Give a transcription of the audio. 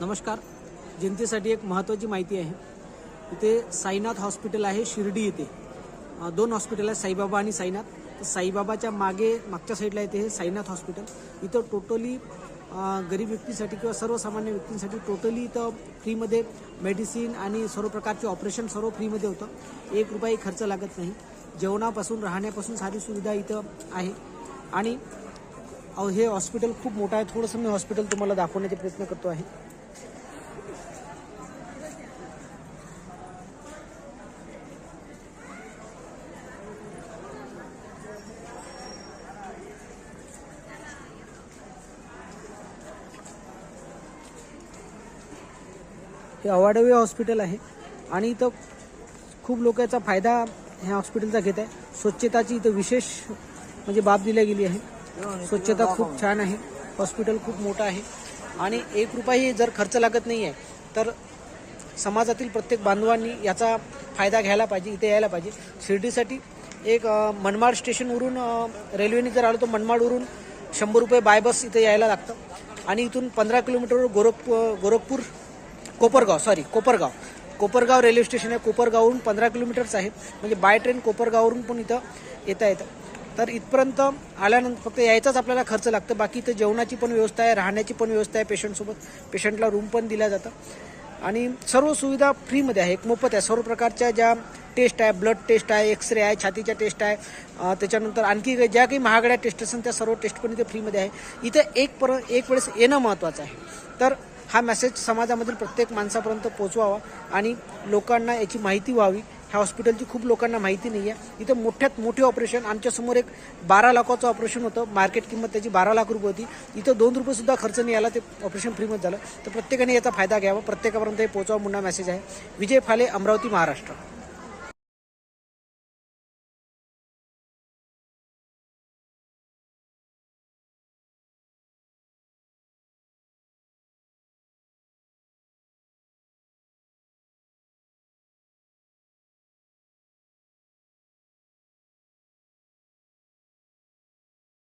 नमस्कार. जनतेसाठी एक महत्त्वाची माहिती आहे. इथे साईनाथ हॉस्पिटल आहे शिर्डी येथे. दोन हॉस्पिटल आहेत, साईबाबा आणि साईनाथ. तर साईबाबाच्या मागच्या साईडला येते हे साईनाथ हॉस्पिटल. इथं टोटली गरीब व्यक्तींसाठी किंवा सर्वसामान्य व्यक्तींसाठी टोटली इथं फ्रीमध्ये मेडिसिन आणि सर्व प्रकारचे ऑपरेशन सर्व फ्रीमध्ये होतं. 1 रुपयाही खर्च लागत नाही. जेवणापासून राहण्यापासून सारी सुविधा इथं आहे. आणि हे हॉस्पिटल खूप मोठं आहे. थोडंसं मी हॉस्पिटल तुम्हाला दाखवण्याचा प्रयत्न करतो आहे. हे अवाढव्य हॉस्पिटल आहे आणि इथं खूप लोक याचा फायदा ह्या हॉस्पिटलचा घेत आहे. स्वच्छताची इथं विशेष म्हणजे बाब दिली गेली आहे. स्वच्छता खूप छान आहे. हॉस्पिटल खूप मोठं आहे आणि 1 रुपयाही जर खर्च लागत नाही आहे तर समाजातील प्रत्येक बांधवांनी याचा फायदा घ्यायला पाहिजे, इथे यायला पाहिजे. शिर्डीसाठी एक मनमाड स्टेशनवरून रेल्वेने जर आलो तर मनमाडवरून 100 रुपये बाय बस इथे यायला लागतं आणि इथून 15 किलोमीटरवर कोपरगाव रेल्वे स्टेशन आहे. कोपरगाववरून 15 किलोमीटरच आहे. म्हणजे बाय ट्रेन कोपरगाववरून पण इथं येता येतं. तर इथपर्यंत आल्यानंतर फक्त यायचाच आपल्याला खर्च लागतं. बाकी इथं जेवणाची पण व्यवस्था आहे, राहण्याची पण व्यवस्था आहे. पेशंटला रूम पण दिल्या जातं आणि सर्व सुविधा फ्रीमध्ये आहे. एक मोफत आहे. सर्व प्रकारच्या ज्या टेस्ट आहे, ब्लड टेस्ट आहे, एक्सरे आहे, छातीच्या टेस्ट आहे, त्याच्यानंतर आणखी ज्या काही महागड्या टेस्ट असतात त्या सर्व टेस्ट पण इथे फ्रीमध्ये आहे. इथे एक वेळेस येणं महत्त्वाचं आहे. तर हा मेसेज समाजामधील प्रत्येक माणसापर्यंत पोचवावा आणि लोकांना याची माहिती व्हावी. ह्या हॉस्पिटलची खूप लोकांना माहिती नाही आहे. इथं मोठ्यात मोठे ऑपरेशन, आमच्यासमोर एक 12 लाखाचं ऑपरेशन होतं. मार्केट किंमत त्याची 12 लाख रुपये होती. इथं 2 रुपयेसुद्धा खर्च नाही आला. ते ऑपरेशन फ्रीमध्ये झालं. तर प्रत्येकाने याचा फायदा घ्यावा, प्रत्येकापर्यंत हे पोचवा म्हणून मेसेज आहे. विजय फाले, अमरावती, महाराष्ट्र.